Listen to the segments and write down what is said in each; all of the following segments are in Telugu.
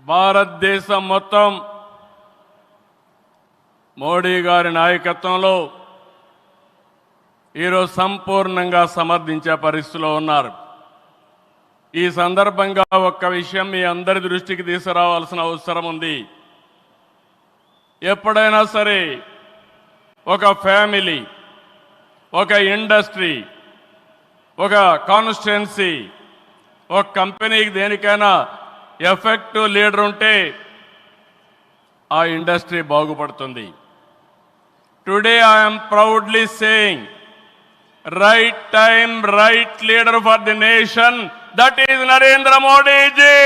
భారతదేశం మొత్తం మోడీ గారి నాయకత్వంలో ఈరోజు సంపూర్ణంగా సమర్థించే పరిస్థితిలో ఉన్నారు. ఈ సందర్భంగా ఒక్క విషయం మీ అందరి దృష్టికి తీసుకురావాల్సిన అవసరం ఉంది. ఎప్పుడైనా సరే ఒక ఫ్యామిలీ, ఒక ఇండస్ట్రీ, ఒక కాన్స్టిట్యుయెన్సీ, ఒక కంపెనీకి దేనికైనా ఎఫెక్టివ్ లీడర్ ఉంటే ఆ ఇండస్ట్రీ బాగుపడుతుంది. Today I'm proudly saying right time right leader for the nation, that is Narendra Modi ji.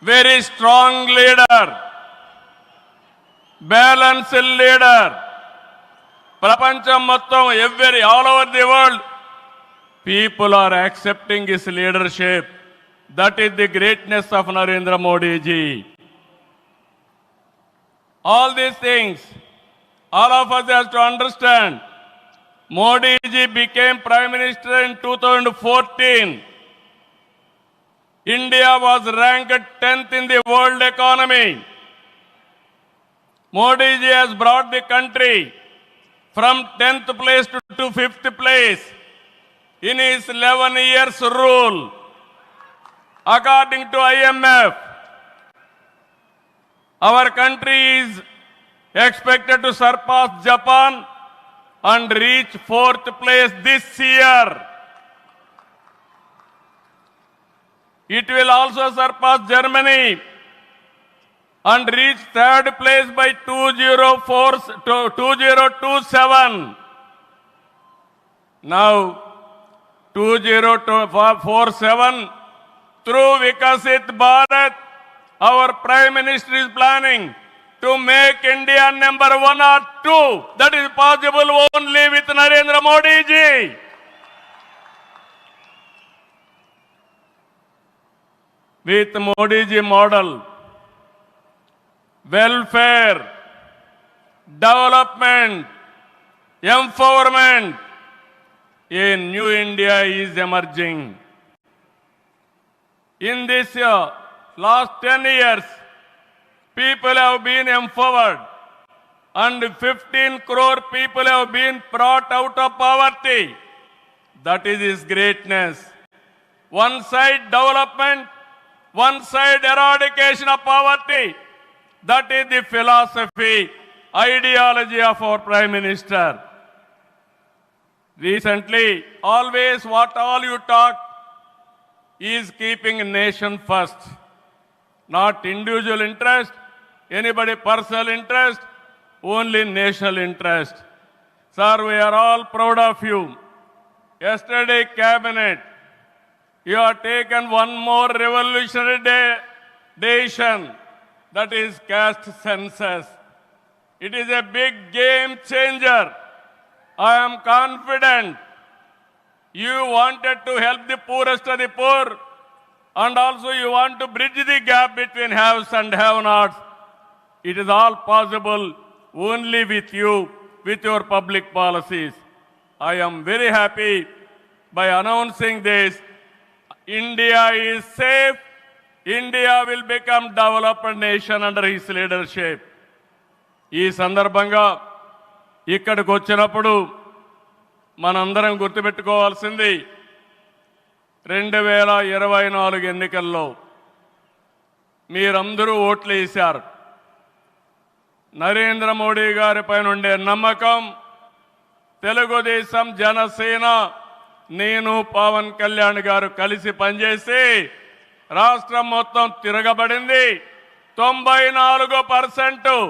Very strong leader, balanced leader. ప్రపంచం మొత్తం all over the world people are accepting his leadership. That is the greatness of Narendra Modi ji. All these things, all of us have to understand. Modi ji became Prime Minister in 2014. India was ranked 10th in the world economy. Modi ji has brought the country from 10th place to 5th place in his 11 years rule. According to IMF, our country is expected to surpass Japan and reach 4th place this year. It will also surpass Germany and reach 3rd place by 2027. Now 2047, through Vikasit Bharat, our Prime Minister is planning to make India number 1 or 2. That is possible only with Narendra Modi ji. With Modi ji model, welfare, development, empowerment, a new India is emerging. In this last 10 years, people have been empowered and 15 crore people have been brought out of poverty. That is his greatness. One side development, one side eradication of poverty. That is the philosophy, ideology of our Prime Minister. Recently, always what all you talk is keeping nation first, not individual interest, anybody personal interest, only national interest. Sir, we are all proud of you. Yesterday, cabinet, you have taken one more revolutionary decision, that is caste census. It is a big game changer. I am confident you wanted to help the poorest of the poor, and also you want to bridge the gap between haves and have-nots. It is all possible only with you, with your public policies. I am very happy by announcing this. India is safe. India will become developed nation under his leadership. ఈ సందర్భంగా ఇక్కడికి వచ్చినప్పుడు మనందరం గుర్తుపెట్టుకోవాల్సింది 2024 ఎన్నికల్లో మీరందరూ ఓట్లు వేశారు. నరేంద్ర మోడీ గారి పైన ఉండే నమ్మకం, తెలుగుదేశం, జనసేన, నేను, పవన్ కళ్యాణ్ గారు కలిసి పనిచేసి రాష్ట్రం మొత్తం తిరగబడింది. 94%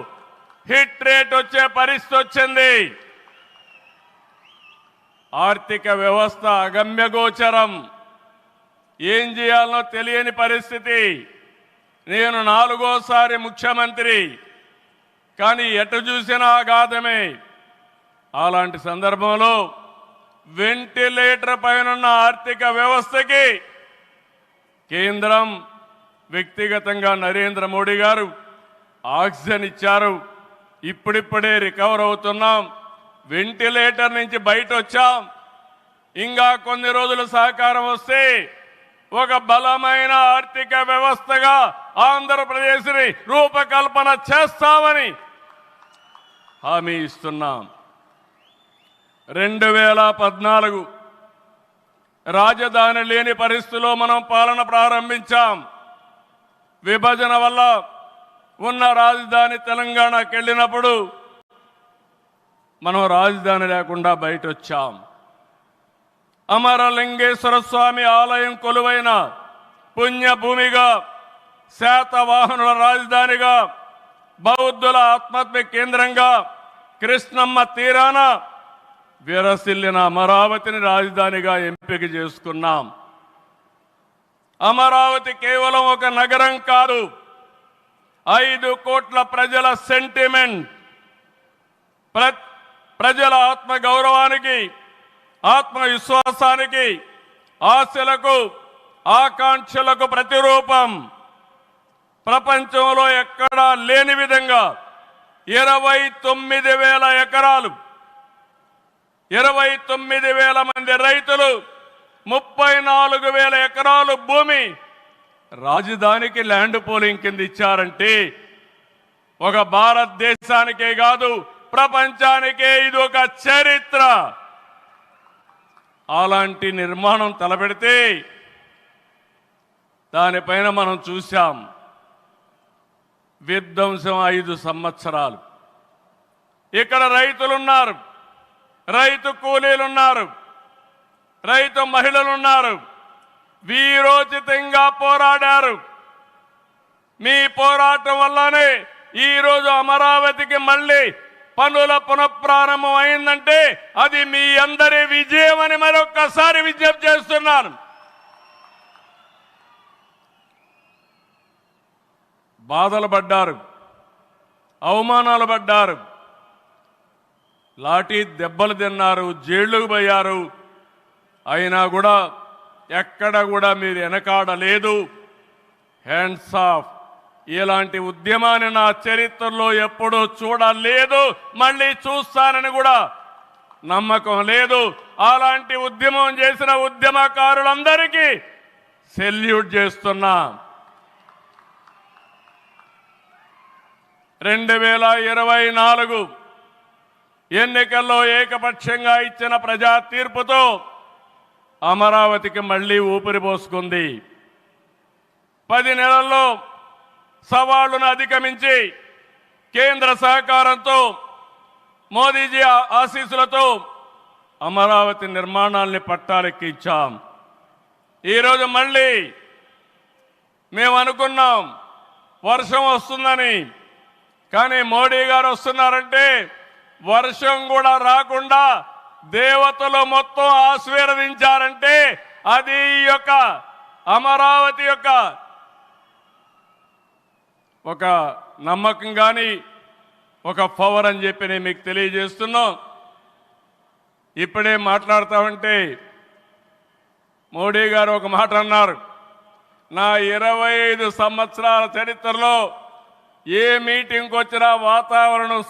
హిట్ రేట్ వచ్చే పరిస్థితి వచ్చింది. ఆర్థిక వ్యవస్థ అగమ్యగోచరం, ఏం చేయాలనో తెలియని పరిస్థితి. నేను 4వసారి ముఖ్యమంత్రి, కానీ ఎటు చూసినా ఆఘాతమే. అలాంటి సందర్భంలో వెంటిలేటర్ పైనున్న ఆర్థిక వ్యవస్థకి కేంద్రం, వ్యక్తిగతంగా నరేంద్ర మోడీ గారు ఆక్సిజన్ ఇచ్చారు. ఇప్పుడిప్పుడే రికవర్ అవుతున్నాం. వెంటిలేటర్ నుంచి బయట వచ్చాం. ఇంకా కొన్ని రోజులు సహకారం వస్తే ఒక బలమైన ఆర్థిక వ్యవస్థగా ఆంధ్రప్రదేశ్ని రూపకల్పన చేస్తామని హామీ ఇస్తున్నాం. 2014 రాజధాని లేని పరిస్థితిలో మనం పాలన ప్రారంభించాం. విభజన వల్ల ఉన్న రాజధాని తెలంగాణకి వెళ్ళినప్పుడు మనం రాజధాని లేకుండా బయట వచ్చాం. అమరలింగేశ్వర స్వామి ఆలయం కొలువైన పుణ్యభూమిగా, శాతవాహనుల రాజధానిగా, బౌద్ధుల ఆత్మహత్య కేంద్రంగా, కృష్ణమ్మ తీరాన విరసిల్లిన అమరావతిని రాజధానిగా ఎంపిక చేసుకున్నాం. అమరావతి కేవలం ఒక నగరం కాదు, 5 కోట్ల ప్రజల సెంటిమెంట్. ప్రజల ఆత్మ గౌరవానికి, ఆత్మవిశ్వాసానికి, ఆశలకు, ఆకాంక్షలకు ప్రతిరూపం. ప్రపంచంలో ఎక్కడా లేని విధంగా 29,000 ఎకరాలు, 29,000 మంది రైతులు, 34,000 ఎకరాలు భూమి రాజధానికి ల్యాండ్ పోలింగ్ కింద ఇచ్చారంటే ఒక భారతదేశానికే కాదు ప్రపంచానికే ఇది ఒక చరిత్ర. అలాంటి నిర్మాణం తలపెడితే దానిపైన మనం చూశాం విధ్వంసం 5 సంవత్సరాలు. ఇక్కడ రైతులున్నారు, రైతు కూలీలున్నారు, రైతు మహిళలున్నారు, వీరోచితంగా పోరాడారు. మీ పోరాటం వల్లనే ఈరోజు అమరావతికి మళ్ళీ పనుల పునఃప్రారంభం అయిందంటే అది మీ అందరి విజయం అని మరొక్కసారి విజ్ఞప్తి చేస్తున్నాను. బాధలు పడ్డారు, అవమానాలు పడ్డారు, లాఠీ దెబ్బలు తిన్నారు, జైళ్లకు పోయారు. అయినా కూడా ఎక్కడ కూడా మీరు వెనకాడలేదు. Hands of. ఇలాంటి ఉద్యమాన్ని నా చరిత్రలో ఎప్పుడూ చూడలేదు, మళ్ళీ చూస్తానని కూడా నమ్మకం లేదు. అలాంటి ఉద్యమం చేసిన ఉద్యమకారులందరికీ సెల్యూట్ చేస్తున్నా. 2024 ఎన్నికల్లో ఏకపక్షంగా ఇచ్చిన ప్రజా తీర్పుతో అమరావతికి మళ్ళీ ఊపిరి పోసుకుంది. 10 నెలల్లో సవాళ్లను అధిగమించి కేంద్ర సహకారంతో, మోదీజీ ఆశీస్సులతో అమరావతి నిర్మాణాల్ని పట్టాలెక్కించాం. ఈరోజు మళ్ళీ మేము అనుకున్నాం వర్షం వస్తుందని, కానీ మోడీ గారు వస్తున్నారంటే వర్షం కూడా రాకుండా దేవతలు మొత్తం ఆశీర్వదించారంటే అది ఈ యొక్క అమరావతి యొక్క ఒక నమ్మకం కానీ ఒక పవర్ అని చెప్పి నేను మీకు తెలియజేస్తున్నాం. ఇప్పుడే మాట్లాడుతామంటే మోడీ గారు ఒక మాట అన్నారు, నా 25 సంవత్సరాల చరిత్రలో ఏ మీటింగ్కి వచ్చినా వాతావరణం